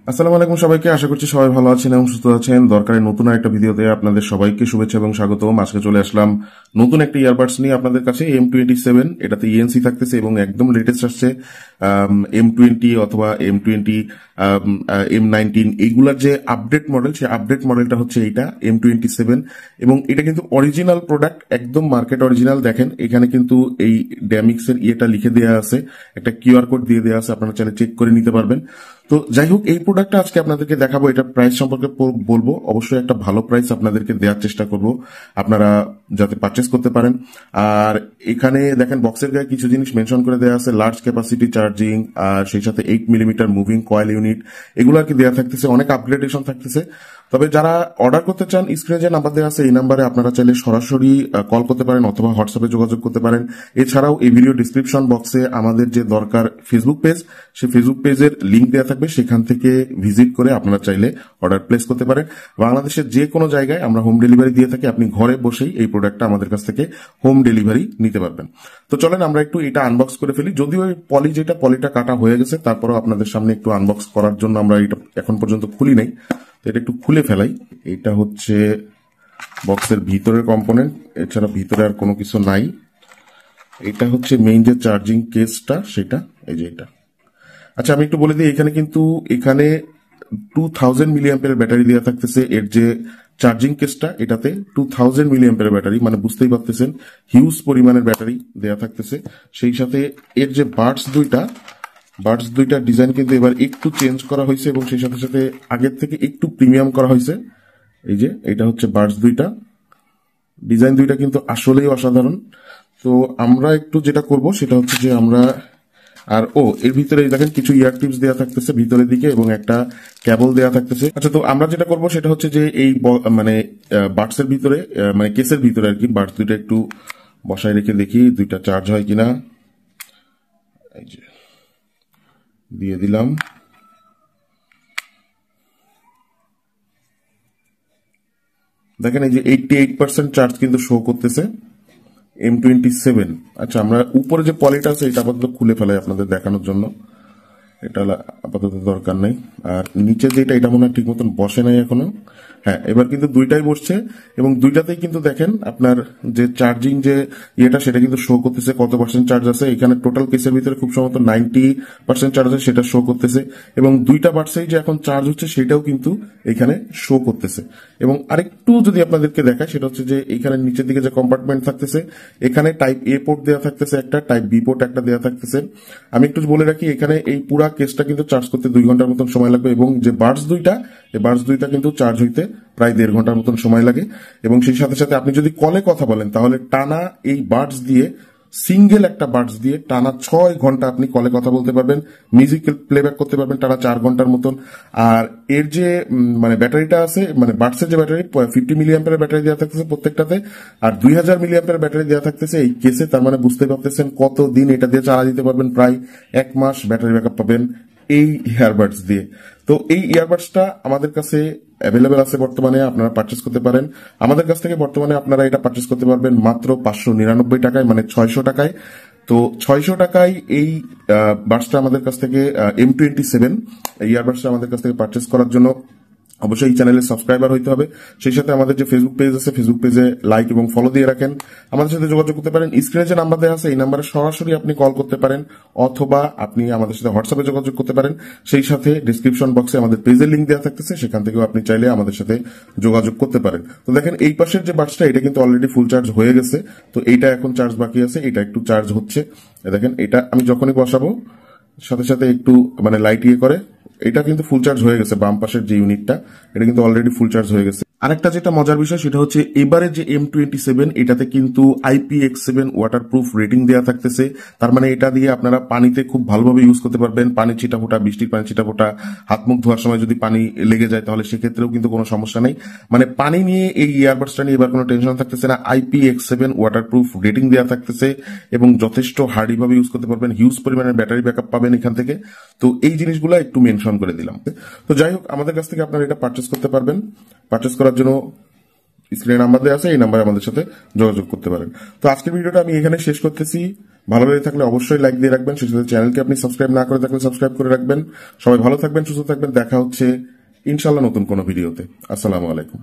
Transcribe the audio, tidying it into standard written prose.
আসসালামু আলাইকুম সবাইকে। আশা করছি সবাই ভালো আছেন এবং সুস্থ আছেন। দরকারি নতুন একটা ভিডিওতে আপনাদের সবাইকে শুভেচ্ছা এবং স্বাগতম। আজকে চলে আসলাম নতুন একটা ইয়ারবাডস নিয়ে আপনাদের কাছে M27। এটাতে ইএনসি থাকতেছে এবং একদম লেটেস্ট আসছে M20 অথবা M20, M19 এইগুলার যে আপডেট মডেল, সেই আপডেট মডেলটা হচ্ছে এইটা M27 এবং এটা কিন্তু অরিজিনাল প্রোডাক্ট, একদম মার্কেট অরিজিনাল। দেখেন এখানে কিন্তু এই ড্যামিক্সের ইয়েটা লিখে দেওয়া আছে, একটা কিউআর কোড দিয়ে দেওয়া আছে, আপনারা চাইলে চেক করে নিতে পারবেন। তো যাই হোক, এই প্রোডাক্টটা আজকে আপনাদেরকে দেখাবো। এটা প্রাইস সম্পর্কে বলবো, অবশ্যই একটা ভালো প্রাইস আপনাদেরকে দেওয়ার চেষ্টা করব আপনারা যাতে পারচেস করতে পারেন। আর এখানে দেখেন বক্সের গায়ে কিছু জিনিস মেনশন করে দেওয়া আছে, লার্জ ক্যাপাসিটি চার্জিং, আর সেই সাথে 8mm মুভিং কয়েল ইউনিট, এগুলো আর কি দেওয়া থাকতেছে, অনেক আপগ্রেডেশন থাকতেছে। তবে যারা অর্ডার করতে চান, স্ক্রিনে যে নাম্বার দেওয়া আছে এই নাম্বারে আপনারা চাইলে সরাসরি কল করতে পারেন অথবা হোয়াটসঅ্যাপে যোগাযোগ করতে পারেন। এছাড়াও এই ভিডিও ডিসক্রিপশন বক্সে আমাদের যে দরকার ফেসবুক পেজ, সেই ফেসবুক পেজের লিঙ্ক দেওয়া থাকবে, সেখান থেকে ভিজিট করে আপনারা চাইলে অর্ডার প্লেস করতে পারেন। বাংলাদেশের যে কোনো জায়গায় আমরা হোম ডেলিভারি দিয়ে থাকি, আপনি ঘরে বসেই এই প্রোডাক্টটা আমাদের কাছ থেকে হোম ডেলিভারি নিতে পারবেন। তো চলেন আমরা একটু এটা আনবক্স করে ফেলি। যদিও এই পলিটা কাটা হয়ে গেছে, তারপরও আপনাদের সামনে একটু আনবক্স করার জন্য আমরা এটা এখন পর্যন্ত খুলি নাই, তো এটা একটু খুলে ফেলাই। এটা হচ্ছে বক্সের ভিতরের কম্পোনেন্ট, এছাড়া ভিতরে আর কোনো কিছু নাই। এটা হচ্ছে মেইন যে চার্জিং কেসটা, সেটা এই যে এটা। আচ্ছা, আমি একটু বলে দিই, এখানে 2000 মিলিঅ্যাম্পিয়ারের ব্যাটারি দেওয়া থাকতেছে। এর যে চার্জিং কেসটা, এটাতে 2000 মিলিঅ্যাম্পিয়ারের ব্যাটারি, মানে বুঝতেই পারতেছেন হিউজ পরিমাণের ব্যাটারি দেওয়া থাকতেছে। সেই সাথে এর যে বাডস দুইটা ডিজাইন কিন্তু এবার একটু চেঞ্জ করা হয়েছে এবং সেই সাথে সাথে আগের থেকে একটু প্রিমিয়াম করা হয়েছে। এই যে এটা হচ্ছে বাডস দুইটা, ডিজাইন দুইটা কিন্তু আসলেই অসাধারণ। তো আমরা একটু যেটা করব সেটা হচ্ছে যে আমরা এর ভিতরে দেখেন কিছু ইয়ার টিপস দেওয়া থাকতেছে ভিতরের দিকে এবং একটা কেবল দেওয়া থাকতেছে। আচ্ছা, তো আমরা যেটা করব সেটা হচ্ছে যে এই মানে বাডসের ভিতরে, মানে কেসের ভিতরে আর কি, বাডস দুইটা একটু বসায় রেখে দেখি দুইটা চার্জ হয় কিনা। এই যে দিয়ে দিলাম। দেখেন এই যে 88% চার্জ কিন্তু শো করতেছে M27। আচ্ছা, আমরা উপরে যে পলিটা আছে এটা আপাতত খুলে ফেলাই আপনাদের দেখানোর জন্য, এটা আপাতত দরকার নেই। আর নিচে যেটা, এটা মনে হয় ঠিক মতন বসে নাই এখনো। হ্যাঁ, এবার কিন্তু দুইটাই বসছে এবং দুইটাতেই কিন্তু দেখেন আপনার যে চার্জিং যে ইয়েটা, সেটা কিন্তু শো করতেছে কত পার্সেন্ট চার্জ আছে। এখানে টোটাল কেসের ভিতরে খুব সম্ভবত 90% চার্জ আছে, সেটা শো করতেছে। এবং দুইটা বাডসেই যে এখন চার্জ হচ্ছে সেটাও কিন্তু এখানে শো করতেছে। এবং আরেকটু যদি আপনাদেরকে দেখায়, সেটা হচ্ছে যে এখানে নিচের দিকে যে কম্পার্টমেন্ট থাকতেছে, এখানে টাইপ এ পোর্ট দেওয়া থাকতেছে একটা, টাইপ বি পোর্ট একটা দেওয়া থাকতেছে। আমি একটু বলে রাখি, এখানে এই পুরা কেসটা কিন্তু চার্জ করতে 2 ঘন্টার মতন সময় লাগবে এবং যে বাডস দুইটা কিন্তু চার্জ হইতে প্রায় 1.5 ঘন্টার মতন সময় লাগে। এবং সেই সাথে সাথে আপনি যদি কলে কথা বলেন, তাহলে টানা এই বাডস দিয়ে, সিঙ্গেল একটা বাডস দিয়ে টানা 6 ঘন্টা আপনি কলে কথা বলতে পারবেন, মিউজিক প্লেব্যাক করতে পারবেন টানা 4 ঘন্টার মতন। আর এর যে মানে ব্যাটারিটা আছে, মানে বাডসের যে ব্যাটারি, 50 মিলিঅ্যাম্পিয়ারের ব্যাটারি দেওয়া থাকতেছে প্রত্যেকটাতে, আর 2000 মিলিঅ্যাম্পিয়ারের ব্যাটারি দেওয়া থাকতেছে এই কেসে। তার মানে বুঝতে পারতেছেন কত দিন এটা দিয়ে চালা দিতে পারবেন, প্রায় 1 মাস ব্যাটারি ব্যাকআপ পাবেন এই ইয়ারবাডস দিয়ে। তো এই ইয়ারবাডসটা আমাদের কাছে অ্যাভেলেবেল আছে বর্তমানে, আপনারা পারচেস করতে পারেন আমাদের কাছ থেকে। বর্তমানে আপনারা এটা পারচেস করতে পারবেন মাত্র 599 টাকায়, মানে 600 টাকায়। তো 600 টাকায় এই বাডসটা আমাদের কাছ থেকে, M27 এই ইয়ারবাডসটা আমাদের কাছ থেকে পারচেস করার জন্য অবশ্যই এই চ্যানেলে সাবস্ক্রাইবার হইতে হবে। সেই সাথে আমাদের যে ফেসবুক পেজ আছে, ফেসবুক পেজে লাইক এবং ফলো দিয়ে রাখেন। আমাদের সাথে যোগাযোগ করতে পারেন, স্ক্রিনে যে নাম্বার দেওয়া আছে এই নাম্বারে সরাসরি আপনি কল করতে পারেন অথবা আপনি আমাদের সাথে হোয়াটসঅ্যাপে যোগাযোগ করতে পারেন। সেই সাথে ডিসক্রিপশন বক্সে আমাদের পেজের লিঙ্ক দেওয়া থাকতেছে, সেখান থেকেও আপনি চাইলে আমাদের সাথে যোগাযোগ করতে পারেন। তো দেখেন এই পাশের যে বাডসটা, এটা কিন্তু অলরেডি ফুল চার্জ হয়ে গেছে। তো এইটা এখন চার্জ বাকি আছে, এটা একটু চার্জ হচ্ছে। দেখেন এটা আমি যখনই বসাবো সাথে সাথে একটু মানে লাইট ইয়ে করে, এটা কিন্তু ফুল চার্জ হয়ে গেছে। বাম পাশের যে ইউনিটটা, এটা কিন্তু অলরেডি ফুল চার্জ হয়ে গেছে। আরেকটা যেটা মজার বিষয় সেটা হচ্ছে এবারে যে M27, এটাতে কিন্তু IPX7 ওয়াটারপ্রুফ রেটিং দেওয়া থাকতেছে। তার মানে এটা দিয়ে আপনারা পানিতে খুব ভালোভাবে ইউজ করতে পারবেন। পানি ছিটাফোটা, বৃষ্টির পানি ছিটাফোটা, হাত মুখ ধোয়ার সময় যদি পানি লেগে যায় তাহলে সেক্ষেত্রেও কিন্তু কোনো সমস্যা নেই। মানে পানি নিয়ে এই ইয়ারবাডসটা নিয়ে এবার কোনো টেনশন থাকতেছে না। IPX7 ওয়াটারপ্রুফ রেটিং দেওয়া থাকতেছে এবং যথেষ্ট হার্ডি ভাবে ইউজ করতে পারবেন, হিউজ পরিমাণের ব্যাটারি ব্যাকআপ পাবেন এখান থেকে। তো এই জিনিসগুলো একটু মেনশন করে দিলাম। তো যাই হোক, আমাদের কাছ থেকে আপনারা এটা পারচেস করতে পারবেন। পারচেস করার জন্য স্ক্রিনে নাম্বার দেওয়া আছে, এই নাম্বারে আমাদের সাথে যোগাযোগ করতে পারেন। তো আজকের ভিডিওটা আমি এখানে শেষ করতেছি। ভালো লেগে থাকলে অবশ্যই লাইক দিয়ে রাখবেন, সেই সাথে চ্যানেলকে আপনি সাবস্ক্রাইব না করে থাকলে সাবস্ক্রাইব করে রাখবেন। সবাই ভালো থাকবেন, সুস্থ থাকবেন, দেখা হচ্ছে ইনশাল্লাহ নতুন কোনো ভিডিওতে। আসসালামু আলাইকুম।